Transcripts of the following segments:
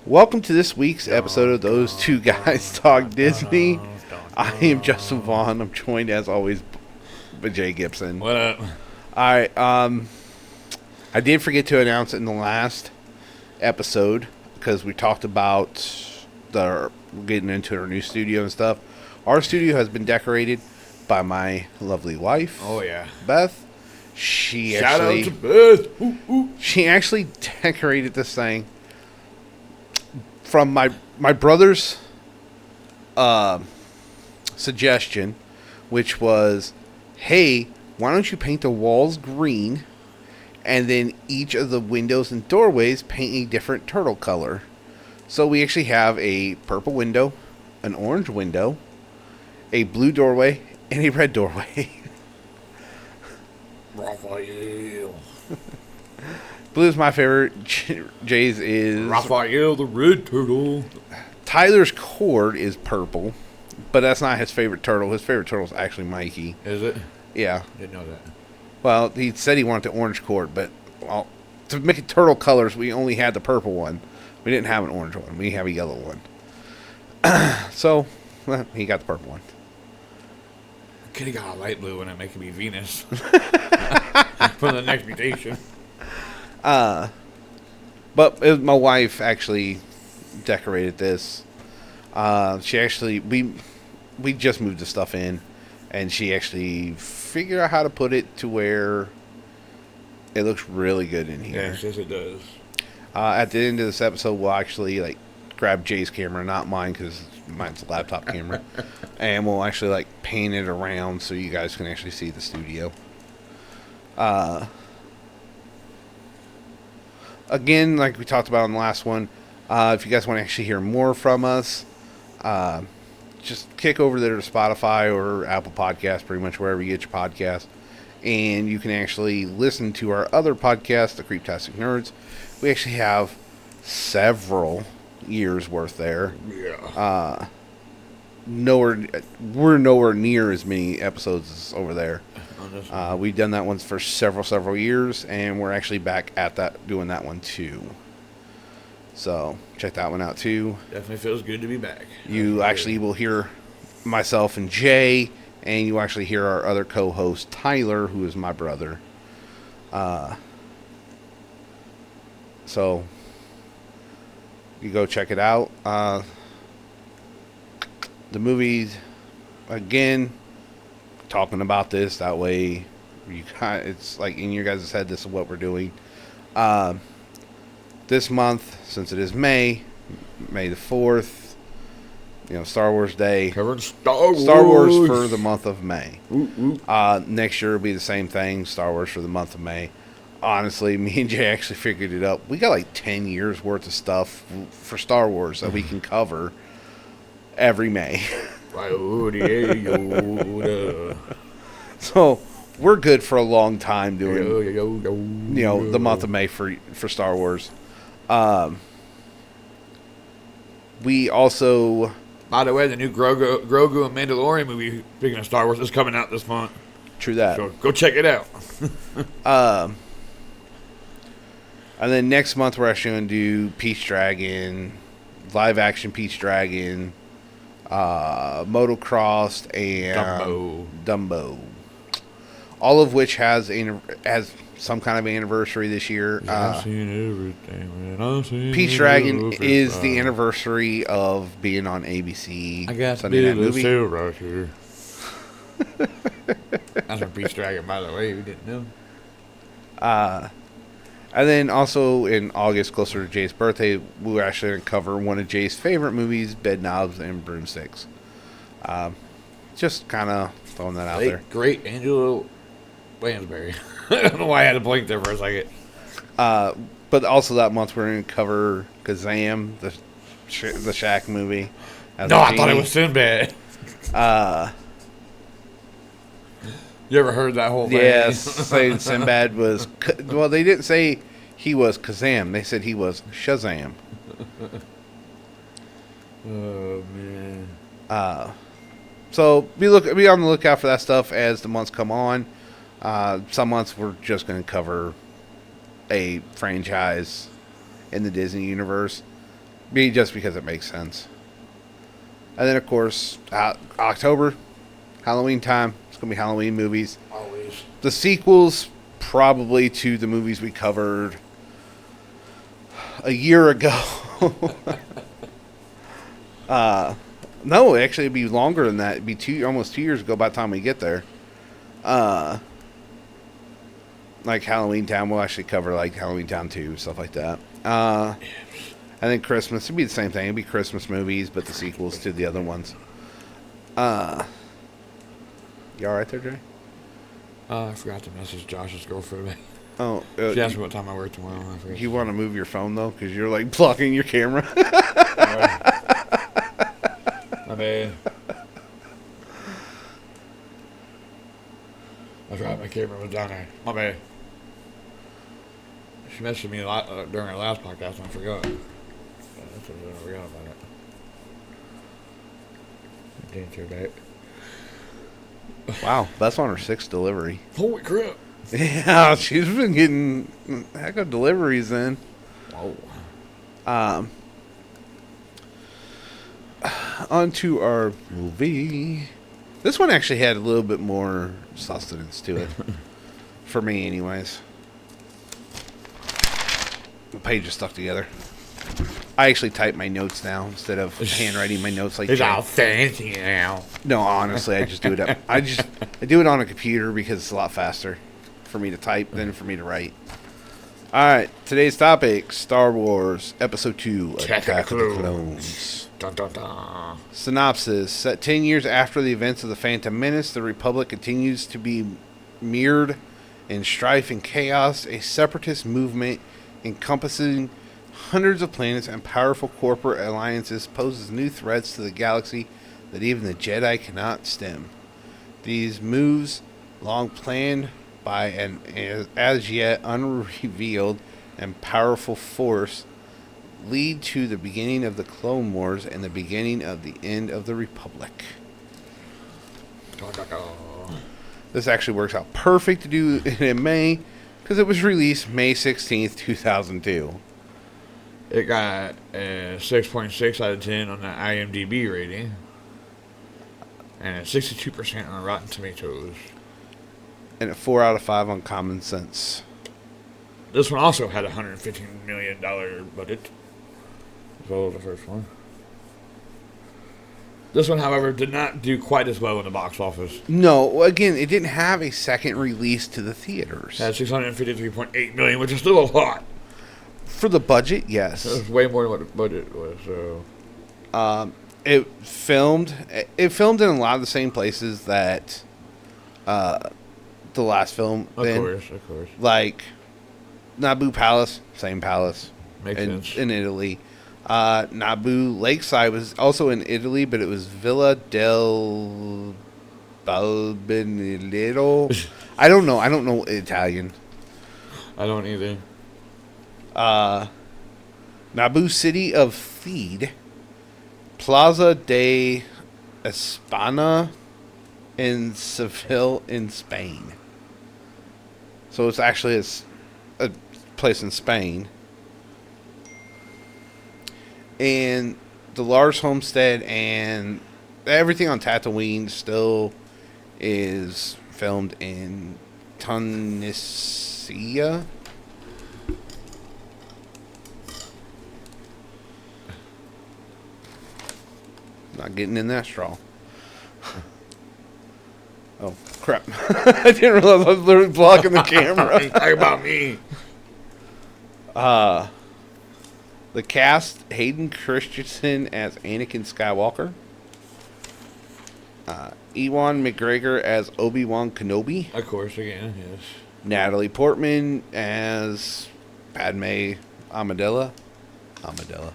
Welcome to this week's episode of Those Two Guys Talk Disney. I am Justin Vaughn. I'm joined, as always, by Jay Gibson. What up? Alright, I did forget to announce it in the last episode, because we talked about getting into our new studio and stuff. Our studio has been decorated by my lovely wife. Oh, yeah. Beth. She Shout actually, out to Beth. Ooh, ooh. She actually decorated this thing from my brother's suggestion, which was, hey, why don't you paint the walls green, and then each of the windows and doorways paint a different turtle color. So we actually have a purple window, an orange window, a blue doorway, and a red doorway. Raphael. Blue is my favorite. Jay's is... Raphael the red turtle. Tyler's cord is purple, but that's not his favorite turtle. His favorite turtle is actually Mikey. Is it? Yeah. Didn't know that. Well, he said he wanted the orange cord, but to make it turtle colors, we only had the purple one. We didn't have an orange one. We have a yellow one. So, well, he got the purple one. Could have got a light blue one and make it be Venus. For the next mutation. But my wife actually decorated this. She actually, we just moved the stuff in, and she actually figured out how to put it to where it looks really good in here. Yes, it does. At the end of this episode, we'll actually grab Jay's camera, not mine, because mine's a laptop camera, and we'll actually paint it around so you guys can actually see the studio. Again, like we talked about in the last one, if you guys want to actually hear more from us, just kick over there to Spotify or Apple Podcasts, pretty much wherever you get your podcast, and you can actually listen to our other podcast, The Creeptastic Nerds. We actually have several years worth there. Yeah. We're nowhere near as many episodes as over there. On this one. We've done that one for several years, and we're actually back at doing that one too. So check that one out too. Definitely feels good to be back. You actually will hear myself and Jay, and you actually hear our other co-host Tyler, who is my brother. So you go check it out. The movies, again, talking about this, that way it's in your guys' head, this is what we're doing. This month, since it is May the 4th, Star Wars Day. Covering Star Wars for the month of May. Ooh. Next year will be the same thing, Star Wars for the month of May. Honestly, me and Jay actually figured it out. We got 10 years worth of stuff for Star Wars that we can cover every May. So we're good for a long time doing the month of May for Star Wars. We also, by the way, the new Grogu and Mandalorian movie, speaking of Star Wars, is coming out this month. True that. So go check it out. And then next month we're actually going to do Pete's Dragon, live action Pete's Dragon, Motocross, and Dumbo. All of which has some kind of anniversary this year. I've seen everything. Pete's Dragon is the anniversary of being on ABC. I got Sunday Night Movie. Right here. That's from Pete's Dragon, by the way. We didn't know. And then also in August, closer to Jay's birthday, we're actually going to cover one of Jay's favorite movies, Bedknobs and Broomsticks. Just kind of throwing that out there. Great Angela Lansbury. I don't know why I had to blink there for a second. But also that month we're going to cover Kazam, the Shaq movie. No, I thought it was Sinbad. You ever heard that whole thing? Yes, saying Sinbad was... Well, they didn't say he was Kazam. They said he was Shazam. Oh, man. So be on the lookout for that stuff as the months come on. Some months we're just going to cover a franchise in the Disney universe. just because it makes sense. And then, of course, October, Halloween time. It's going to be Halloween movies. Always. The sequels, probably to the movies we covered a year ago. No, actually, it'd be longer than that. It'd be almost 2 years ago by the time we get there. Like Halloween Town, we'll actually cover like Halloween Town 2, stuff like that. And then Christmas, it'd be the same thing. It'd be Christmas movies, but the sequels to the other ones. You all right there, Jay? I forgot to message Josh's girlfriend. Oh, She asked me what time I work tomorrow. I forgot. you want to move your phone though, because you're like blocking your camera. My bad. That's right, my camera was down there. My bad. She messaged me a lot during our last podcast and I forgot. That's what I forgot about it. Didn't hear back. Wow, that's on her 6th delivery. Holy crap. Yeah, she's been getting a heck of deliveries then. Whoa. On to our movie. This one actually had a little bit more sustenance to it. For me, anyways. The page is stuck together. I actually type my notes now instead of handwriting my notes like It's Jay. all fancy now. No, honestly, I just do it. I do it on a computer because it's a lot faster for me to type than for me to write. All right, today's topic: Star Wars Episode 2: Attack of the Clones. Dun, dun, dun. Synopsis: set 10 years after the events of the Phantom Menace, the Republic continues to be mired in strife and chaos. A separatist movement encompassing hundreds of planets and powerful corporate alliances poses new threats to the galaxy that even the Jedi cannot stem. These moves, long planned by an as yet unrevealed and powerful force, lead to the beginning of the Clone Wars and the beginning of the end of the Republic. Dun, dun, dun. This actually works out perfect to do in May because it was released May 16th, 2002. It got a 6.6 out of 10 on the IMDb rating. And a 62% on Rotten Tomatoes. And a 4 out of 5 on Common Sense. This one also had a $115 million budget. As well as the first one. This one, however, did not do quite as well in the box office. No, again, it didn't have a second release to the theaters. It had $653.8 million, which is still a lot. For the budget, yes. That was way more than what the budget was. So It filmed in a lot of the same places that the last film of been. course. Like Naboo Palace, same palace. Makes sense. In Italy. Naboo Lakeside was also in Italy, but it was Villa del Balbenito. I don't know Italian. I don't either. Naboo City of Theed, Plaza de España in Seville in Spain. So it's actually a place in Spain. And the Lars Homestead and everything on Tatooine still is filmed in Tunisia. Not getting in that straw. Oh, crap. I didn't realize I was literally blocking the camera. Talk about me. The cast: Hayden Christensen as Anakin Skywalker, Ewan McGregor as Obi-Wan Kenobi, Of course, again, yes. Natalie Portman as Padme Amidala. Amidala,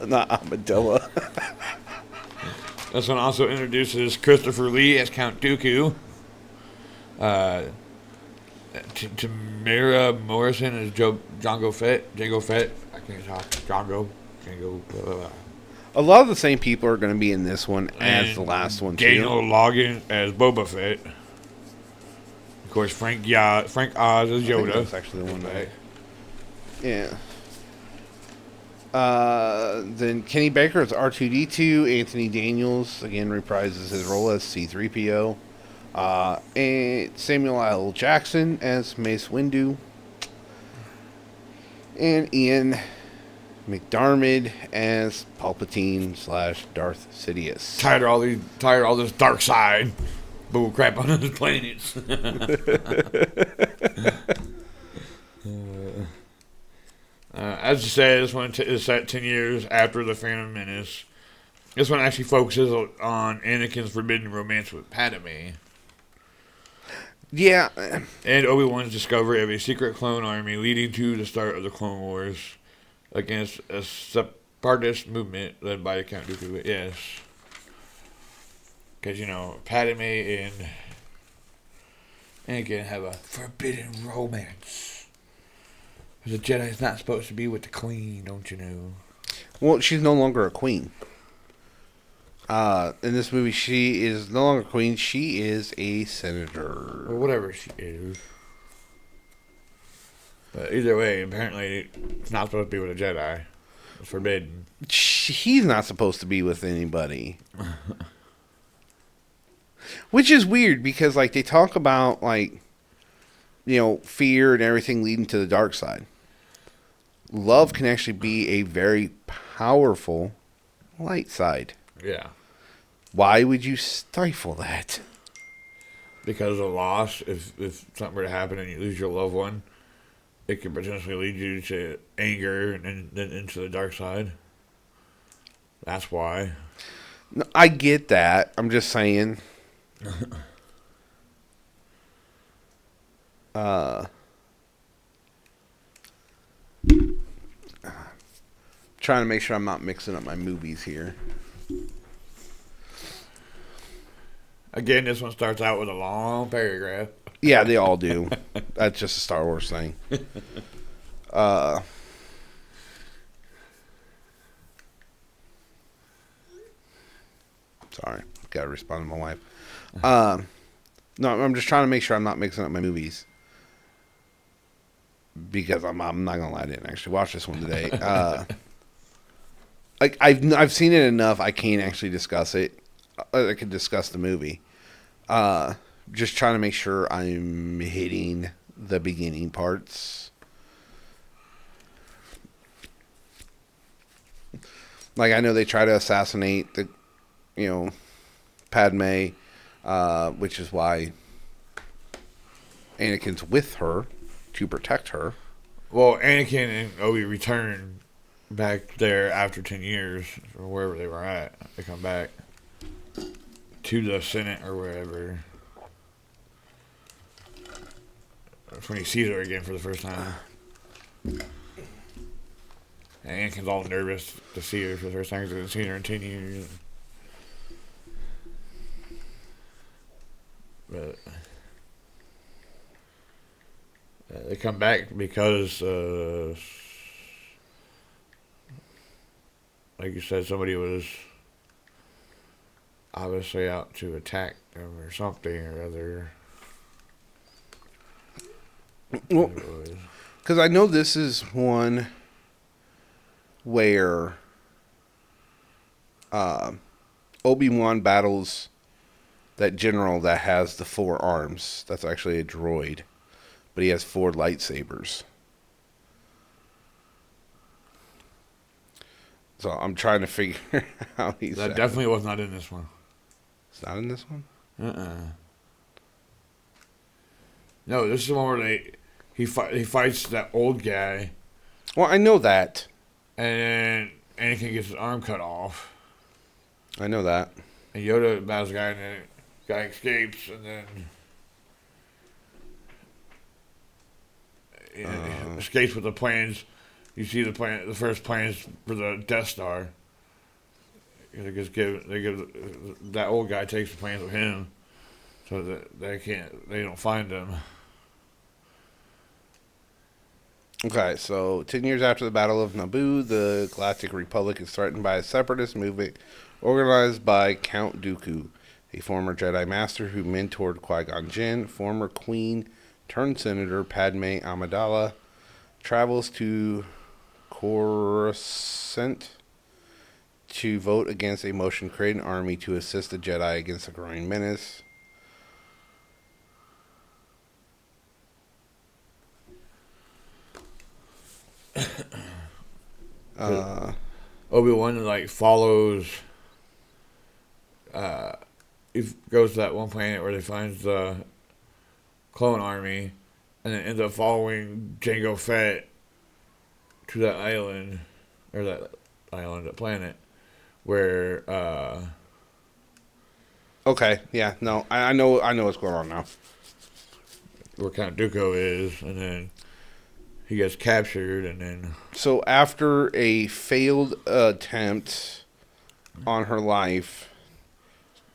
not Amidala. This one also introduces Christopher Lee as Count Dooku. Tamara Morrison as Jango Fett. I can't talk. Jango. Blah, blah, blah. A lot of the same people are going to be in this one as And the last one, Daniel too. Logan as Boba Fett. Of course, Frank Oz as I think Yoda. that's actually the one. Back. Yeah. Then Kenny Baker as R2D2. Anthony Daniels again reprises his role as C3PO. And Samuel L. Jackson as Mace Windu. And Ian McDiarmid as Palpatine / Darth Sidious. Tired of all this dark side bull crap on other planets. As you said, this one is set 10 years after the Phantom Menace. This one actually focuses on Anakin's forbidden romance with Padme. Yeah. And Obi-Wan's discovery of a secret clone army leading to the start of the Clone Wars against a separatist movement led by Count Dooku. Yes. Because, Padme and Anakin have a forbidden romance. Because the Jedi's not supposed to be with the Queen, don't you know? Well, she's no longer a queen. In this movie, she is no longer queen. She is a senator. Or whatever she is. But either way, apparently, it's not supposed to be with a Jedi. It's forbidden. He's not supposed to be with anybody. Which is weird because, like, they talk about, like, fear and everything leading to the dark side. Love can actually be a very powerful light side. Yeah. Why would you stifle that? Because of loss, if something were to happen and you lose your loved one, it could potentially lead you to anger and then into the dark side. That's why. No, I get that. I'm just saying. Trying to make sure I'm not mixing up my movies here. Again, this one starts out with a long paragraph. Yeah, they all do. That's just a Star Wars thing. Sorry, gotta respond to my wife. No, I'm just trying to make sure I'm not mixing up my movies. Because I'm not gonna lie, I didn't actually watch this one today. Like I've seen it enough, I can't actually discuss it. I could discuss the movie. Just trying to make sure I'm hitting the beginning parts. Like, I know they try to assassinate Padme, which is why Anakin's with her to protect her. Well, Anakin and Obi return back there after 10 years, or wherever they were at. They come back to the Senate or wherever. That's when he sees her again for the first time. And Anakin's all nervous to see her for the first time because he hasn't seen her in 10 years. But they come back because, like you said, somebody was obviously out to attack them or something or other. Well, because I know this is one where Obi-Wan battles that general that has the 4 arms. That's actually a droid. But he has 4 lightsabers. So I'm trying to figure out he's... That definitely was not in this one. It's not in this one? No, this is the one where he fights that old guy. Well, I know that. And Anakin gets his arm cut off. I know that. And Yoda battles the guy, and the guy escapes, and then escapes with the plans. You see the first plans for the Death Star. They give that old guy takes the plans with him, so that they don't find them. Okay, so 10 years after the Battle of Naboo, the Galactic Republic is threatened by a separatist movement organized by Count Dooku, a former Jedi Master who mentored Qui-Gon Jinn. Former Queen turned Senator Padme Amidala travels to Coruscant to vote against a motion to create an army to assist the Jedi against the growing menace. Obi-Wan like follows. He goes to that one planet where they find the clone army, and then ends up following Jango Fett to that island, that planet, where Okay, yeah, no, I know what's going on now. where Count Dooku is, and then he gets captured, and then So after a failed attempt on her life,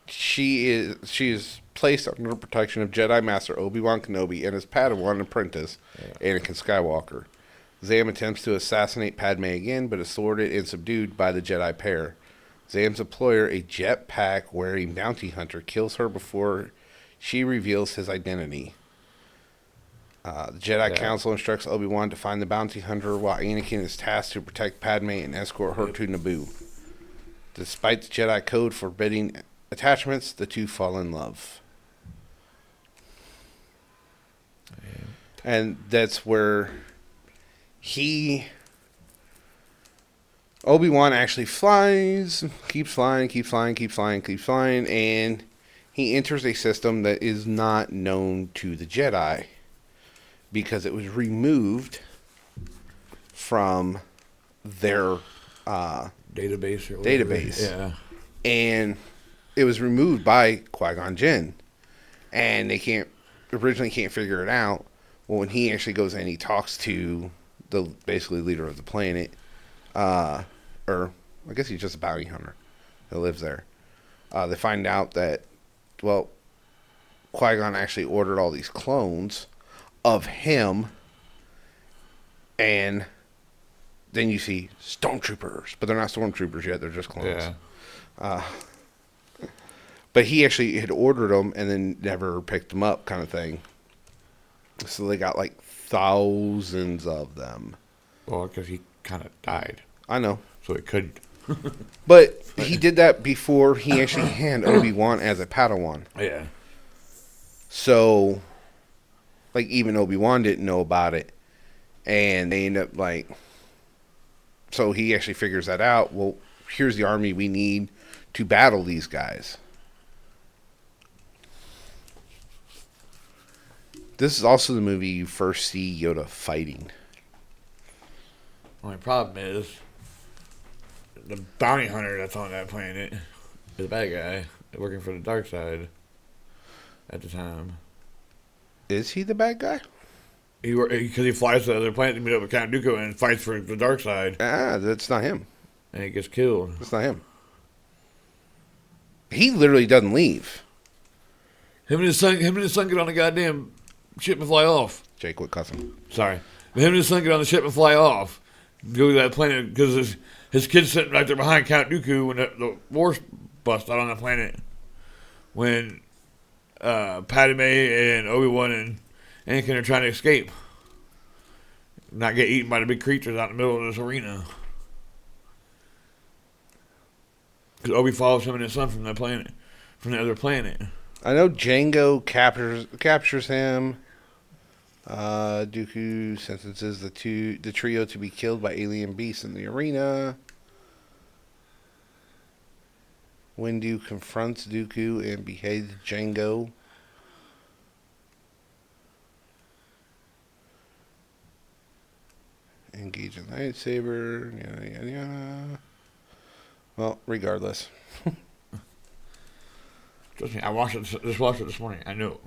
she is placed under the protection of Jedi Master Obi-Wan Kenobi and his Padawan apprentice, Anakin Skywalker. Zam attempts to assassinate Padme again, but is thwarted and subdued by the Jedi pair. Zam's employer, a jetpack-wearing bounty hunter, kills her before she reveals his identity. The Jedi Council instructs Obi-Wan to find the bounty hunter, while Anakin is tasked to protect Padme and escort her to Naboo. Despite the Jedi code forbidding attachments, the two fall in love. And that's where Obi-Wan actually keeps flying, and he enters a system that is not known to the Jedi because it was removed from their database. Yeah. And it was removed by Qui-Gon Jinn, and they originally can't figure it out. Well, when he actually goes and he talks to the basically leader of the planet, or I guess he's just a bounty hunter that lives there, they find out that, well, Qui-Gon actually ordered all these clones of him, and then you see stormtroopers, but they're not stormtroopers yet, they're just clones. Yeah. But he actually had ordered them and then never picked them up, kind of thing. So they got like thousands of them. Well, because he kind of died. I know. So it could. But he did that before he actually had Obi-Wan as a Padawan. Yeah. So, like, even Obi-Wan didn't know about it. And they end up, like... So he actually figures that out. Well, here's the army we need to battle these guys. This is also the movie you first see Yoda fighting. Only problem is the bounty hunter that's on that planet is a bad guy working for the dark side at the time. Is he the bad guy? Because he flies to the other planet to meet up with Count Dooku and fights for the dark side. That's not him. And he gets killed. That's not him. He literally doesn't leave. Him and his son get on the goddamn ship and fly off. Jake, what cussing? Sorry. But him and his son get on the ship and fly off. Go to that planet because his kid's sitting right there behind Count Dooku when the wars bust out on the planet. When Padme and Obi-Wan and Anakin are trying to escape. Not get eaten by the big creatures out in the middle of this arena. Because Obi follows him and his son from that planet. From the other planet. I know Jango captures him. Dooku sentences the trio to be killed by alien beasts in the arena. Windu confronts Dooku and beheads Jango. Engage in lightsaber. Yada, yada, yada. Well, regardless. Trust me, I watched it this morning. I know.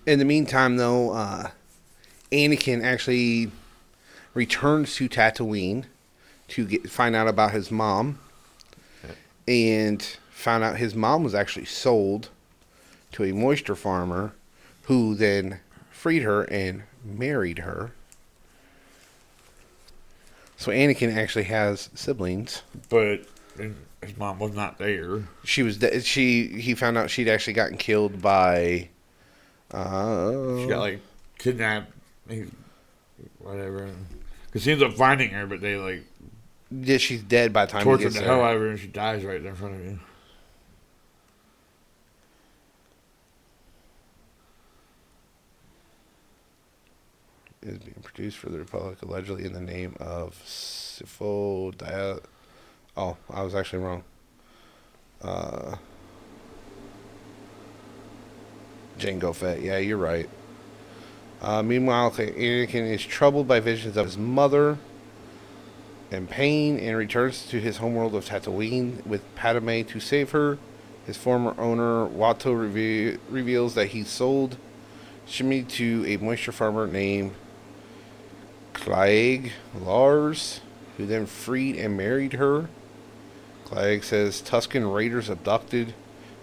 In the meantime, though, Anakin actually returns to Tatooine to find out about his mom, and found out his mom was actually sold to a moisture farmer, who then freed her and married her. So Anakin actually has siblings, but his mom was not there. She was. He found out she'd actually gotten killed by. She got like kidnapped, whatever. Because he ends up finding her, but they like Yeah, she's dead by the time he tortured gets the there. hell out of her, and she dies right there in front of you. Is being produced for the Republic allegedly in the name of Sifo Dia. Oh, I was actually wrong. Jango Fett. Yeah, you're right. Meanwhile, Anakin is troubled by visions of his mother and pain and returns to his homeworld of Tatooine with Padme to save her. His former owner, Watto, reveals that he sold Shmi to a moisture farmer named Cliegg Lars, who then freed and married her. Cliegg says Tusken Raiders abducted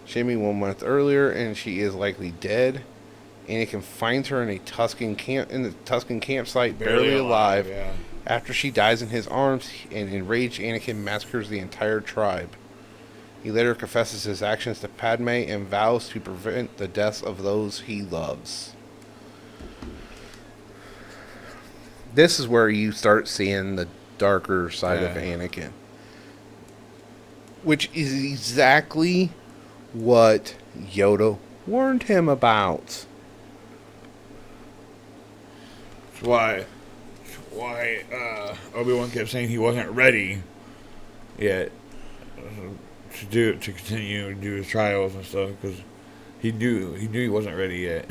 Shmi 1 month earlier, and she is likely dead. Anakin finds her in the Tusken campsite, barely alive. Yeah. After she dies in his arms, and enraged Anakin massacres the entire tribe. He later confesses his actions to Padme and vows to prevent the deaths of those he loves. This is where you start seeing the darker side of Anakin. Which is exactly what Yoda warned him about. That's why Obi-Wan kept saying he wasn't ready yet to continue to do his trials and stuff, because he knew he wasn't ready yet.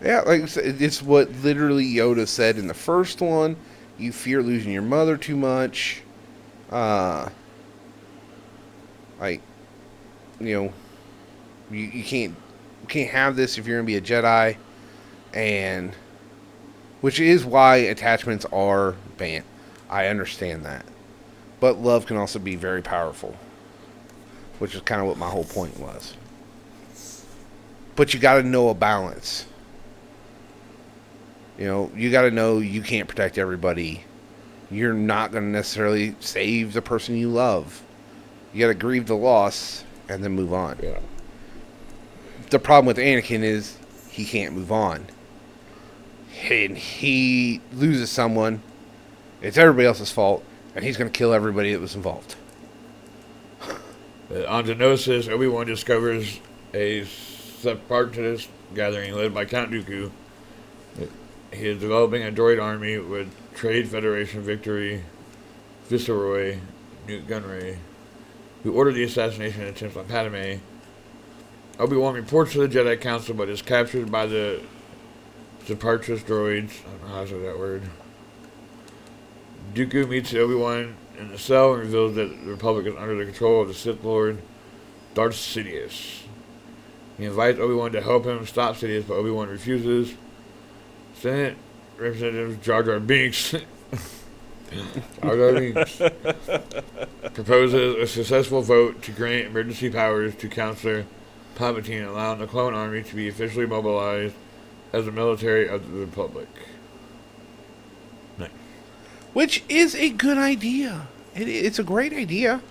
Yeah, like I said, it's what literally Yoda said in the first one. You fear losing your mother too much. Like, you know, you can't have this if you're gonna be a Jedi, and which is why attachments are banned. I understand that, but love can also be very powerful, which is kind of what my whole point was. But you got to know a balance. You know, you got to know you can't protect everybody. You're not going to necessarily save the person you love. You got to grieve the loss and then move on. Yeah. The problem with Anakin is he can't move on. And he loses someone. It's everybody else's fault. And he's going to kill everybody that was involved. On Geonosis, Obi-Wan discovers a separatist gathering led by Count Dooku. He is developing a droid army with Trade Federation Victory, Viceroy, Newt Gunray, who ordered the assassination attempts on Padme. Obi-Wan reports to the Jedi Council, but is captured by the separatist droids. I don't know how to say that word. Dooku meets Obi-Wan in the cell and reveals that the Republic is under the control of the Sith Lord, Darth Sidious. He invites Obi-Wan to help him stop Sidious, but Obi-Wan refuses. Senate Representative Jar Jar Binks proposes a successful vote to grant emergency powers to Counselor Palpatine, allowing the clone army to be officially mobilized as the military of the Republic. Nice. Which is a good idea. It's a great idea.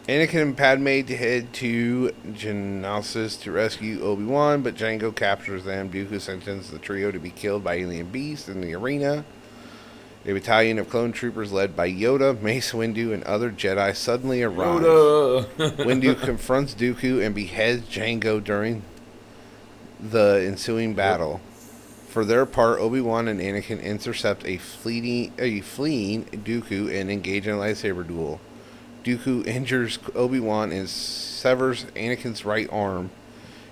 Anakin and Padme head to Geonosis to rescue Obi-Wan, but Jango captures them. Dooku sentences the trio to be killed by alien beasts in the arena. A battalion of clone troopers led by Yoda, Mace Windu, and other Jedi suddenly arrive. Windu confronts Dooku and beheads Jango during the ensuing battle. For their part, Obi-Wan and Anakin intercept a fleeing Dooku and engage in a lightsaber duel. Dooku injures Obi-Wan and severs Anakin's right arm.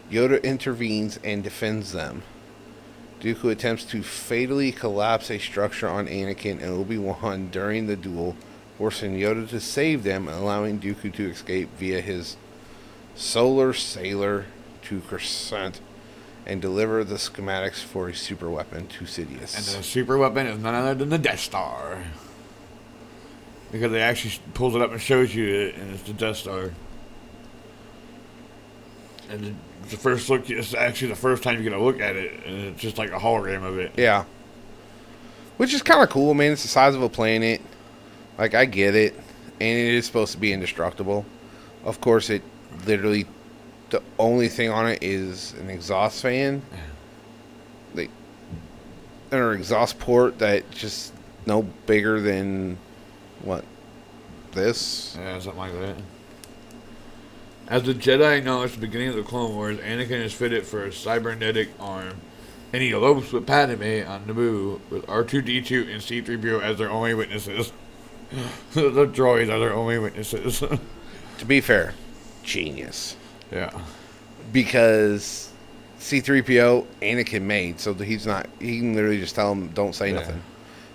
Yoda intervenes and defends them. Dooku attempts to fatally collapse a structure on Anakin and Obi-Wan during the duel, forcing Yoda to save them and allowing Dooku to escape via his solar sailor to Coruscant and deliver the schematics for a super weapon to Sidious. And the super weapon is none other than the Death Star. Because it actually pulls it up and shows you it, and it's the Death Star. And the first look, it's actually the first time you get a look at it, and it's just like a hologram of it. Yeah. Which is kind of cool, man. It's the size of a planet. Like, I get it. And it is supposed to be indestructible. Of course, it literally the only thing on it is an exhaust fan, like, and an exhaust port that just no bigger than what this. Yeah, something like that. As the Jedi acknowledged at the beginning of the Clone Wars, Anakin is fitted for a cybernetic arm, and he elopes with Padme on Naboo with R2-D2 and C-3PO as their only witnesses. The droids are their only witnesses. To be fair, genius. Yeah. Because C-3PO, Anakin made, so that he's not. He can literally just tell him, "Don't say nothing."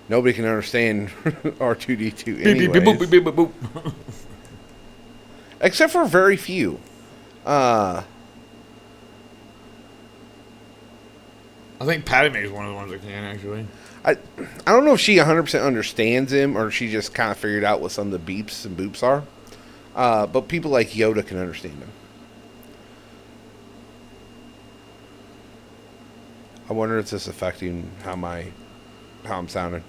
Nobody can understand R2-D2 anyways. Beep, beep, beep, boop, boop, boop. Except for very few. I think Padme is one of the ones that can, actually. I don't know if she 100% understands him or she just kind of figured out what some of the beeps and boops are. But people like Yoda can understand him. I wonder if this is affecting how I'm sounding.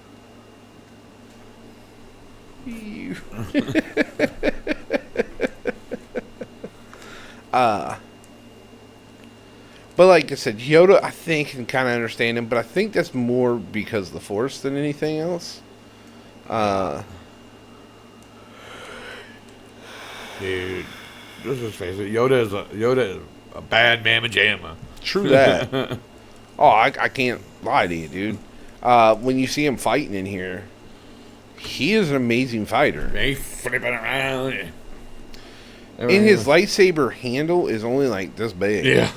But like I said, Yoda, I think, can kind of understand him, but I think that's more because of the Force than anything else. Dude, let's just face it, Yoda is a bad mamma jamma. True that. Oh, I can't lie to you, dude. When you see him fighting in here, he is an amazing fighter. He's flipping around. And his lightsaber handle is only like this big. Yeah.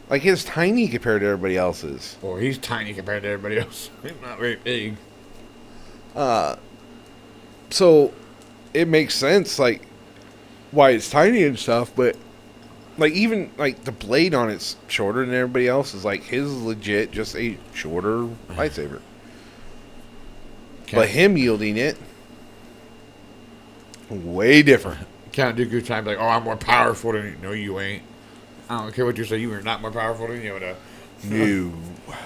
Like, it's tiny compared to everybody else's. Well, he's tiny compared to everybody else. He's not very big. So, it makes sense, like, why it's tiny and stuff, but, like, even, like, the blade on it's shorter than everybody else's. Like, his is legit just a shorter lightsaber. But him wielding it, way different. Count Dooku's trying to be like, oh, I'm more powerful than you. No, you ain't. I don't care what you say. You are not more powerful than Yoda. No. You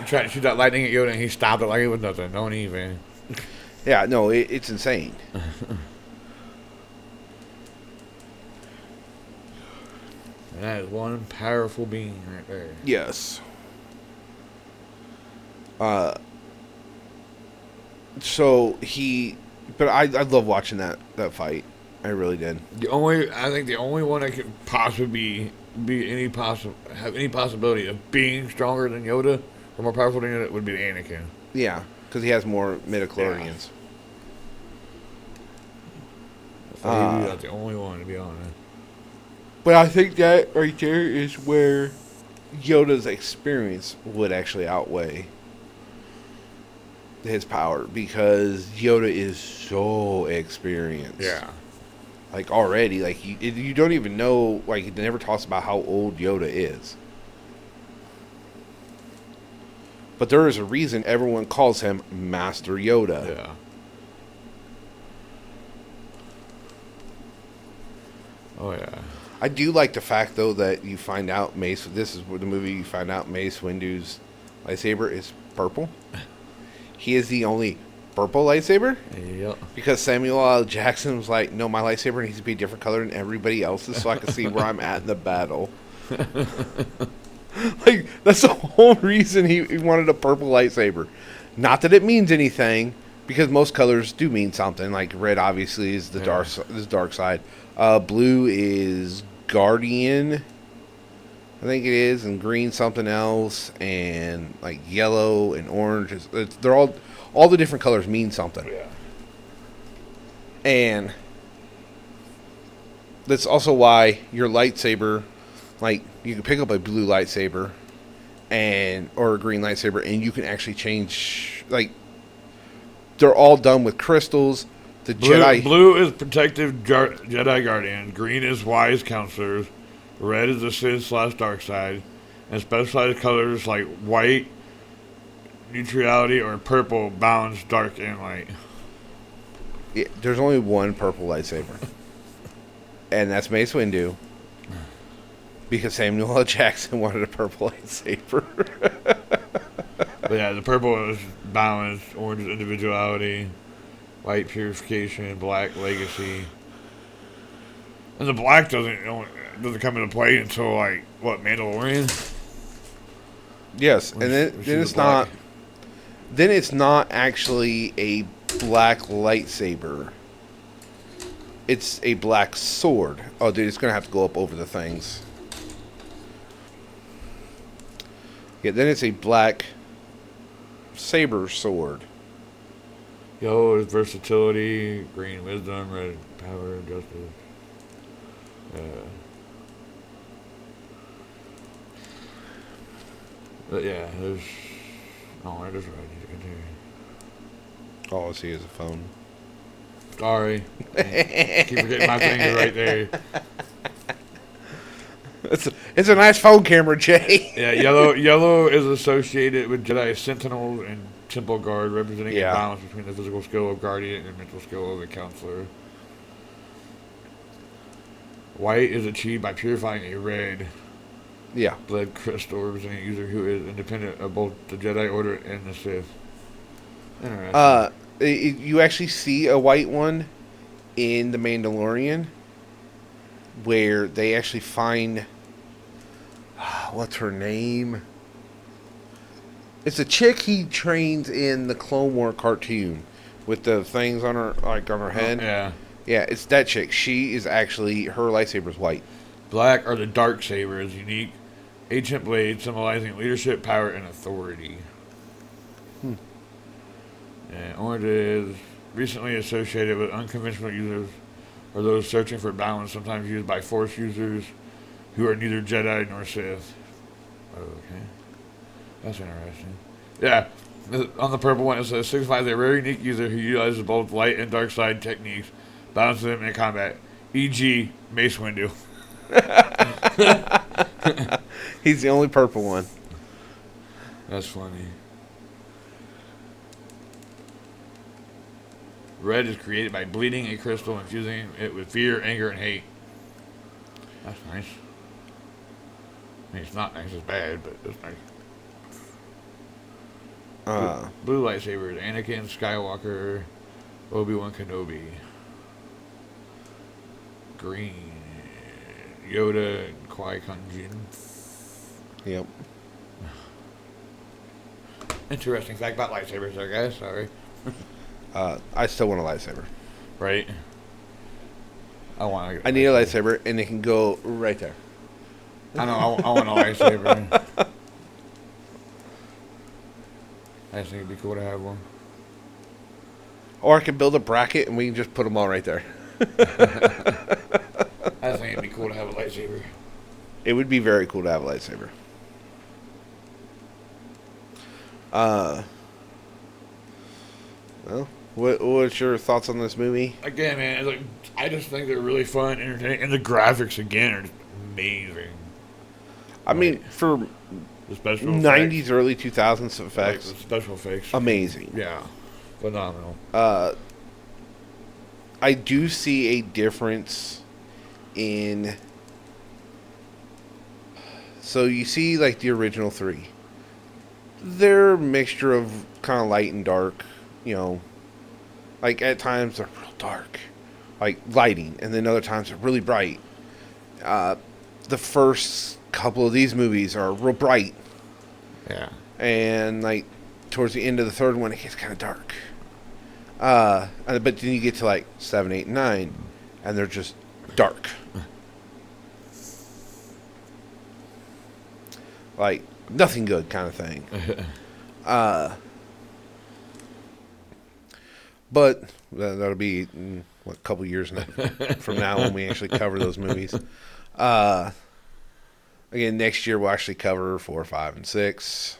tried to shoot that lightning at Yoda, and he stopped it like it was nothing. Don't even. Yeah, no, it's insane. That is one powerful being right there. Yes. So but I love watching that fight. I really did. I think the only one that could possibly have any possibility of being stronger than Yoda or more powerful than Yoda would be Anakin. Yeah, because he has more midichlorians. So he's the only one, to be honest. But I think that right there is where Yoda's experience would actually outweigh his power, because Yoda is so experienced. Yeah. Like, already, like, you don't even know, like, it never talks about how old Yoda is. But there is a reason everyone calls him Master Yoda. Yeah. Oh, yeah. I do like the fact, though, that you find out this is where the movie you find out Mace Windu's lightsaber is purple. He is the only purple lightsaber. Yep. Because Samuel L. Jackson was like, no, my lightsaber needs to be a different color than everybody else's so I can see where I'm at in the battle. Like, that's the whole reason he wanted a purple lightsaber. Not that it means anything, because most colors do mean something. Like, red obviously is the dark side. Blue is Guardian, I think it is, and green something else, and like yellow and orange. They're all the different colors mean something. Yeah. And that's also why your lightsaber, like, you can pick up a blue lightsaber or a green lightsaber, and you can actually change, like, they're all done with crystals. The Blue is protective Jedi Guardian. Green is wise counselors. Red is the Sith/dark side. And specialized colors like white, neutrality, or purple balance dark and light. Yeah, there's only one purple lightsaber. And that's Mace Windu. Because Samuel L. Jackson wanted a purple lightsaber. But yeah, the purple is balance, orange is individuality, white purification, black legacy. And the black doesn't come into play until like what, Mandalorian? Yes, When and she- then, when then she's it's a black. not. Then it's not actually a black lightsaber. It's a black sword. Oh, dude, it's gonna have to go up over the things. Yeah, then it's a black saber sword. Yellow is versatility, green wisdom, red power, justice. But yeah, there's. Oh, I just read it here. All I see is a phone. Sorry. Keep forgetting my finger right there. It's a nice phone camera, Jay. Yeah, yellow is associated with Jedi Sentinels and Temple Guard, representing Yeah. a balance between the physical skill of Guardian and mental skill of the Counselor. White is achieved by purifying a red Yeah. blood crystal, representing a user who is independent of both the Jedi Order and the Sith. Interesting. You actually see a white one in The Mandalorian, where they actually find what's her name? It's a chick he trains in the Clone War cartoon with the things on her on her head. Yeah. Yeah, it's that chick. She is actually her lightsaber's white. Black are the dark sabers, unique ancient blades symbolizing leadership, power, and authority. And orange is recently associated with unconventional users or those searching for balance, sometimes used by Force users who are neither Jedi nor Sith. Okay. That's interesting. Yeah. On the purple one, it says signifies a very unique user who utilizes both light and dark side techniques, balances them in combat, e.g., Mace Windu. He's the only purple one. That's funny. Red is created by bleeding a crystal, infusing it with fear, anger, and hate. That's nice. I mean, it's not nice, it's bad, but it's nice. Blue lightsabers, Anakin Skywalker, Obi-Wan Kenobi. Green, Yoda and Qui-Gon Jinn. Yep. Interesting fact about lightsabers there, guys. Sorry. I still want a lightsaber. Right? I need a lightsaber, and it can go right there. I know, I want a lightsaber. I just think it'd be cool to have one. Or I can build a bracket, and we can just put them all right there. I just think it'd be cool to have a lightsaber. It would be very cool to have a lightsaber. Well, what's your thoughts on this movie? Again, man, like, I just think they're really fun, entertaining, and the graphics again are just amazing. I mean, for The special 90s, effects, early 2000s like effects, the special effects, amazing. yeah, phenomenal. I do see a difference in. So you see, like, the original three. They're a mixture of kind of light and dark, you know. Like, at times they're real dark, like lighting, and then other times they're really bright. The first couple of these movies are real bright, Yeah, and like towards the end of the third one, it gets kind of dark. But then you get to like 7, 8, and 9, and they're just dark. Like nothing good kind of thing. But that'll be a couple years from now when we actually cover those movies. Again, next year we'll actually cover 4, 5, and 6.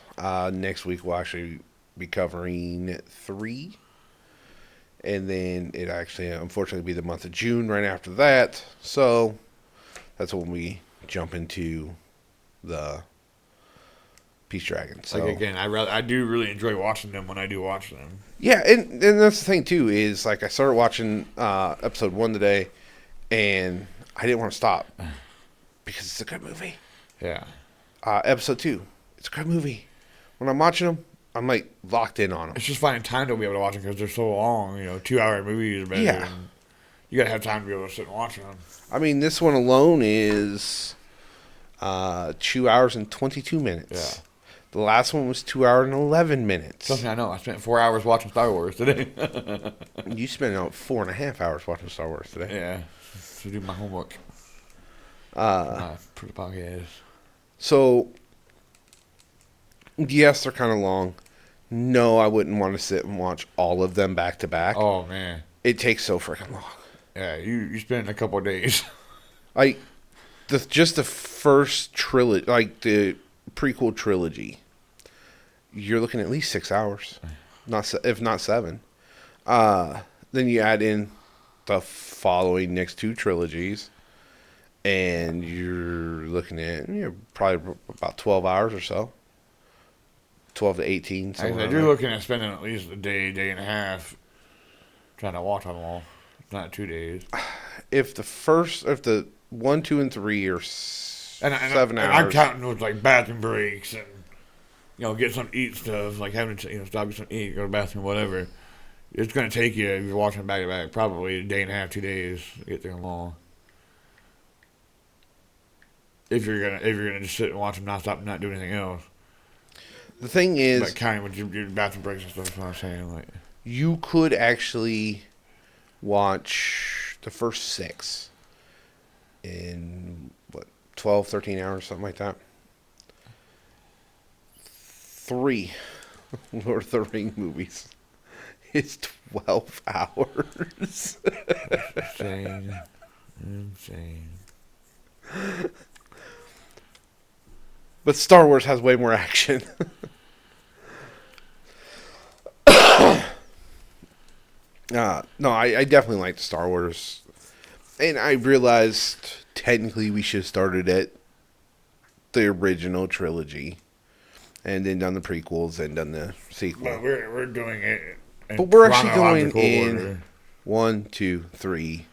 Next week we'll actually be covering 3. And then it actually, unfortunately, be the month of June right after that. So that's when we jump into the Peace Dragon. So like again, I do really enjoy watching them when I do watch them. yeah, and that's the thing too is like I started watching episode 1 today, and I didn't want to stop because it's a good movie. Yeah, Episode 2, it's a good movie. When I'm watching them, I'm like locked in on them. it's just finding time to be able to watch them because they're so long. 2-hour movies are better Yeah. than You gotta have time to be able to sit and watch them. I mean, this one alone is 2 hours and 22 minutes. Yeah. The last one was 2 hours and 11 minutes. Something I know. I spent 4 hours watching Star Wars today. You spent about 4.5 hours watching Star Wars today. Yeah. To do my homework. For the podcast. So, yes, they're kind of long. No, I wouldn't want to sit and watch all of them back to back. Oh, man. It takes so freaking long. Yeah, you spend a couple of days. Like, just the first trilogy, like the prequel trilogy, you're looking at least 6 hours, if not 7. Then you add in the following next 2 trilogies, and you're looking at probably about 12 hours or so. 12 to 18. You're looking at spending at least a day and a half trying to watch them all. Not 2 days. If the 1, 2, and 3 are 7 hours. And I'm counting with like bathroom breaks and get something to eat stuff, like having to stop, get something to eat, go to the bathroom, whatever. It's going to take you, if you're watching back to back, probably a day and a half, 2 days to get through them all. If you're gonna just sit and watch them nonstop and not do anything else. The thing is, like counting with your bathroom breaks and stuff. That's what I'm saying. Like, you could actually watch the first 6 in 12, 13 hours, something like that. 3 Lord of the Ring movies is 12 hours. Insane. But Star Wars has way more action. No, I definitely liked Star Wars. And I realized technically we should have started at the original trilogy. And then done the prequels and done the sequel. But we're doing it in But we're actually going in order. 1, 2, 3.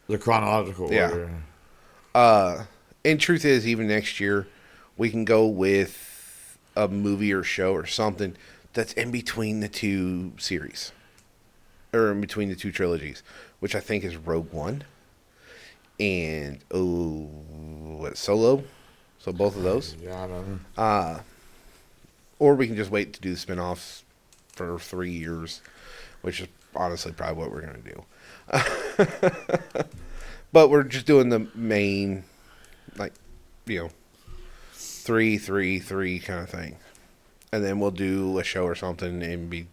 The chronological Yeah. order. And truth is, even next year, we can go with a movie or show or something that's in between the 2 series. Or in between the 2 trilogies. Which I think is Rogue One. And, Solo? So both of those. Yeah, I don't know. Or we can just wait to do the spin-offs for 3 years. Which is honestly probably what we're going to do. But we're just doing the main, 3, 3, 3 kind of thing. And then we'll do a show or something and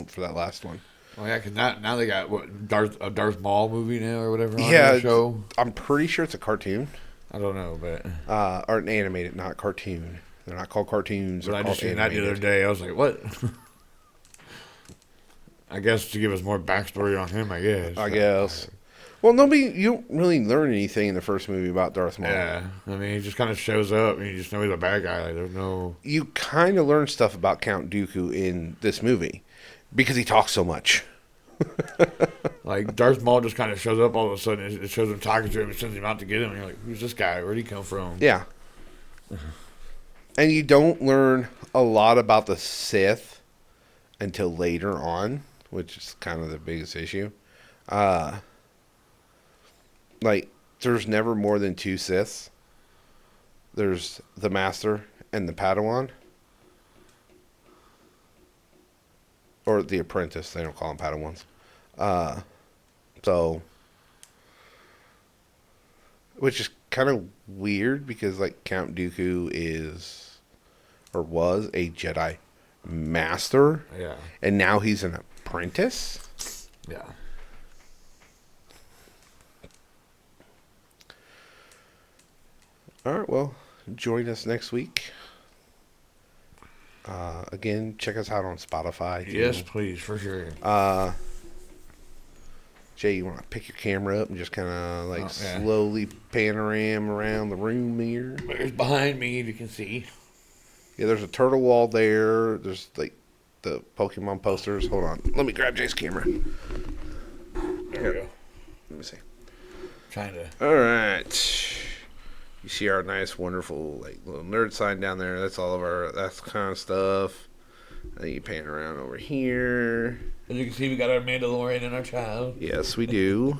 for that last one. Well, yeah, because now they got a Darth Maul movie now or whatever on Yeah, the show. I'm pretty sure it's a cartoon. I don't know, but Or an animated, not cartoon. They're not called cartoons. but They're I called just seen that the other animated. day. I was like, what? I guess to give us more backstory on him, I guess. I guess. Well, you don't really learn anything in the first movie about Darth Maul. Yeah, I mean, he just kind of shows up and you just know he's a bad guy. Like, there's no. You kind of learn stuff about Count Dooku in this movie because he talks so much. Like, Darth Maul just kind of shows up all of a sudden. It shows him talking to him and sends him out to get him. And you're like, who's this guy? Where'd he come from? Yeah. And you don't learn a lot about the Sith until later on, which is kind of the biggest issue. There's never more than 2 Siths. There's the Master and the Padawan. Or the Apprentice. They don't call them Padawans. Which is kind of weird because, Count Dooku is, or was, a Jedi Master. Yeah. And now he's an apprentice. Yeah. All right, well, join us next week. Again, check us out on Spotify. Yes, please, for sure. Jay, you want to pick your camera up and just kind of Yeah. slowly panorama around the room here? There's behind me, you can see. Yeah, there's a turtle wall there. There's the Pokemon posters. Hold on. Let me grab Jay's camera. There we go. Let me see. Trying to. All right. You see our nice, wonderful, little nerd sign down there. That's all of that's kind of stuff. Then you pan around over here. As you can see, we got our Mandalorian and our child. Yes, we do.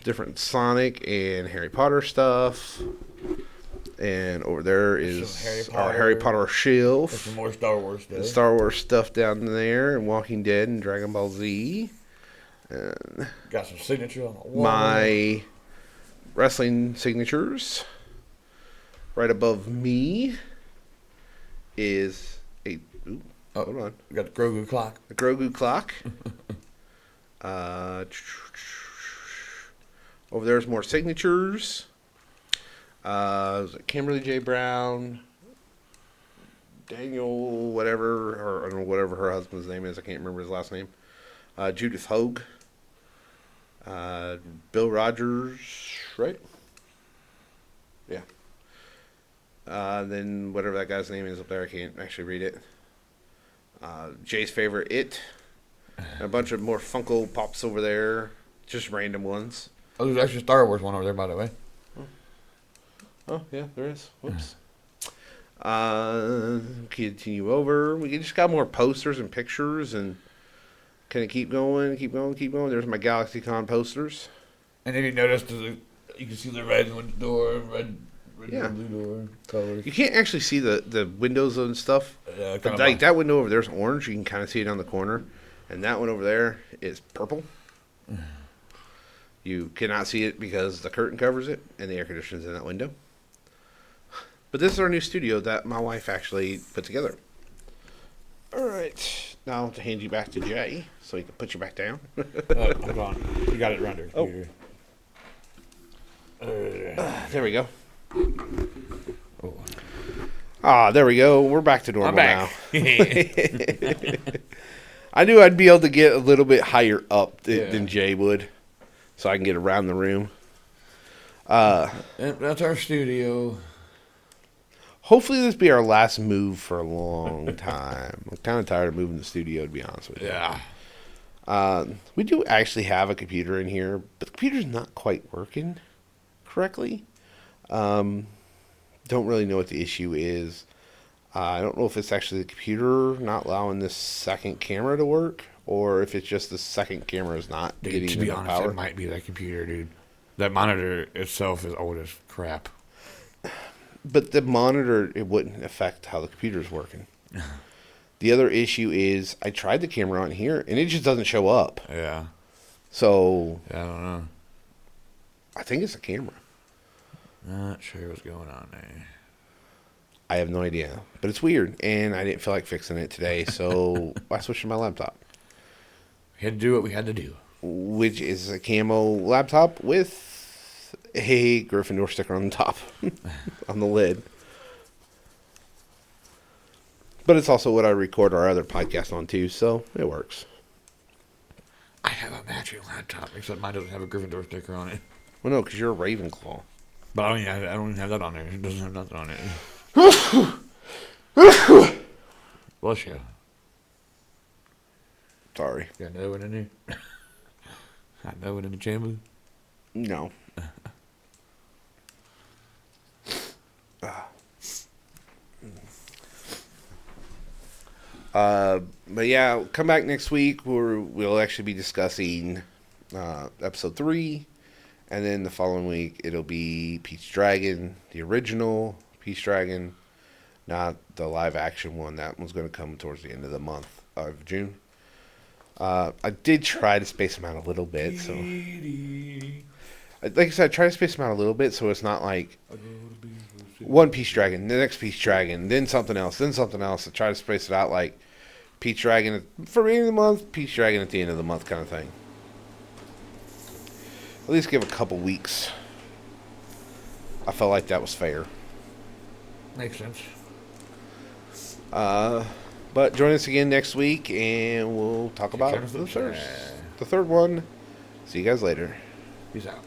different Sonic and Harry Potter stuff. And over there is Some our Harry Potter There's shelf. some more Star Wars stuff. Star Wars stuff down there, and Walking Dead and Dragon Ball Z. And Got some signature on the wall. my wrestling signatures. Right above me is hold on. We got the Grogu clock. A Grogu clock. Over there's more signatures. Kimberly J. Brown, Daniel, whatever, or I don't know, whatever her husband's name is. I can't remember his last name. Judith Hogue. Bill Rogers, right? Yeah. Then whatever that guy's name is up there, I can't actually read it. Jay's favorite, It. And a bunch of more Funko Pops over there. Just random ones. Oh, there's actually a Star Wars one over there, by the way. Oh, yeah, there is. Whoops. Continue over. We just got more posters and pictures and kind of keep going. There's my GalaxyCon posters. And if you notice, you can see the red on the door, red Yeah. and blue door colors. You can't actually see the windows and stuff. Yeah, But like that window over there is orange. You can kind of see it on the corner. And that one over there is purple. You cannot see it because the curtain covers it and the air conditioner's in that window. But this is our new studio that my wife actually put together. All right. Now to hand you back to Jay so he can put you back down. Hold on. You got it around there. Oh. There we go. Oh. There we go. We're back to normal I'm back. now. I knew I'd be able to get a little bit higher up than Jay would, so I can get around the room. And that's our studio. Hopefully this be our last move for a long time. I'm kind of tired of moving the studio, to be honest with you. Yeah. We do actually have a computer in here, but the computer's not quite working correctly. Don't really know what the issue is. I don't know if it's actually the computer not allowing this second camera to work, or if it's just the second camera is not getting To be enough honest, power. it might be that computer, dude. That monitor itself is old as crap. But the monitor, it wouldn't affect how the computer's working. The other issue is I tried the camera on here, and it just doesn't show up. Yeah. So I don't know. I think it's a camera. Not sure what's going on there. I have no idea. But it's weird, and I didn't feel like fixing it today, so I switched to my laptop. We had to do what we had to do. Which is a camo laptop with a Gryffindor sticker on the top, on the lid. But it's also what I record our other podcast on too, so it works. I have a matching laptop, except mine doesn't have a Gryffindor sticker on it. Well, no, because you're a Ravenclaw. But I don't even have that on there. It doesn't have nothing on it. Bless you. Sorry. Got another one in there? Got another one in the chamber? No. But yeah, come back next week where we'll actually be discussing episode 3, and then the following week it'll be Peach Dragon, the original Peach Dragon, not the live action one. That one's going to come towards the end of the month of June. I did try to space them out a little bit, so like I said, I try to space them out a little bit so it's not like one Peach Dragon, the next Peach Dragon, then something else, then something else. I try to space it out like Peach Dragon for the beginning of the month, Peach Dragon at the end of the month kind of thing. At least give a couple weeks. I felt like that was fair. Makes sense. But join us again next week and we'll talk about the third one. See you guys later. Peace out.